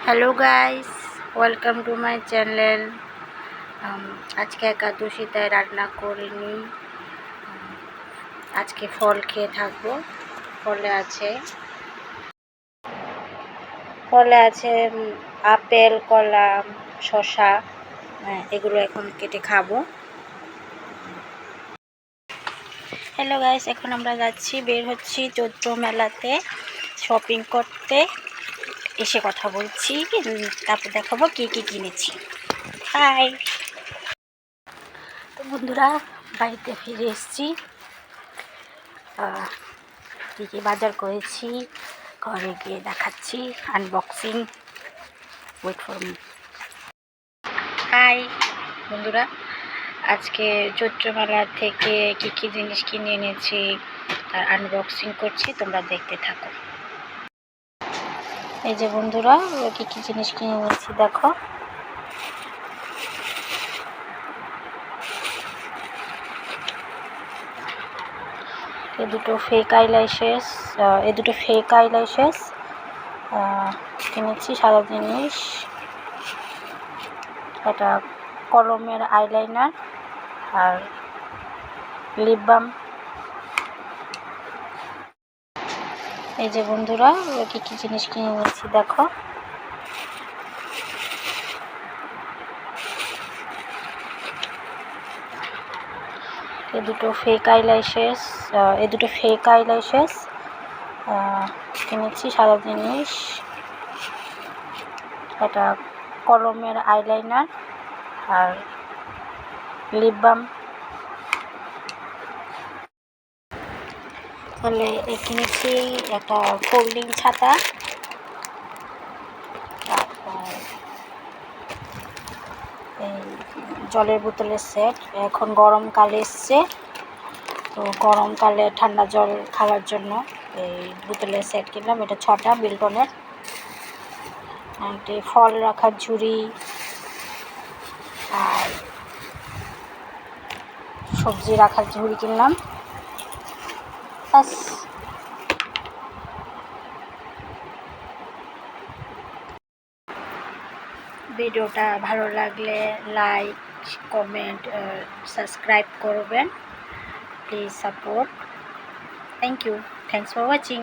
Hello guys, welcome to my channel. আজকে একাদশী তাই রান্না করিনি। আজকে ফল খেয়ে থাকবো। ফলে আছে আপেল, কলা, শসা। এগুলো এখন কেটে খাবো। হ্যালো গাইস, এখন আমরা বের হচ্ছি চৈত্র মেলাতে শপিং করতে। এসে কথা বলছি, তারপর দেখাবো কি কি কিনেছি। হাই, তো বন্ধুরা বাড়িতে ফিরে এসেছি। কী কী বাজার করেছি ঘরে গিয়ে দেখাচ্ছি, unboxing. Wait for me. Hi বন্ধুরা, আজকে চৈত্র মেলা থেকে কী কী জিনিস কিনে এনেছি তার আনবক্সিং করছি, তোমরা দেখতে থাকো। এই যে বন্ধুরা, কী কী জিনিস কিনে এনেছি দেখো। এ দুটো ফেক আইল্যাশেস কিনেছি, সাদা জিনিস। এটা কলমের আইলাইনার আর লিপ বাম। এই যে বন্ধুরা, কী কী জিনিস কিনে নিয়েছি দেখো। এ দুটো ফেক আইল্যাশেস কিনেছি, সাদা জিনিস। এটা কলমের আইলাইনার আর লিপ বাম। তাহলে কিনেছি একটা ফোল্ডিং ছাতা, তারপর এই জলের বোতলের সেট। এখন গরমকালে এসছে, তো গরমকালে ঠান্ডা জল খাওয়ার জন্য এই বোতলের সেট কিনলাম। এটা 6টা বিলটনের। একটি ফল রাখার ঝুড়ি আর সবজি রাখার ঝুড়ি কিনলাম। ব্যাস। ভিডিওটা ভালো লাগলে লাইক, কমেন্ট, সাবস্ক্রাইব করবেন। Please support. Thank you. Thanks for watching.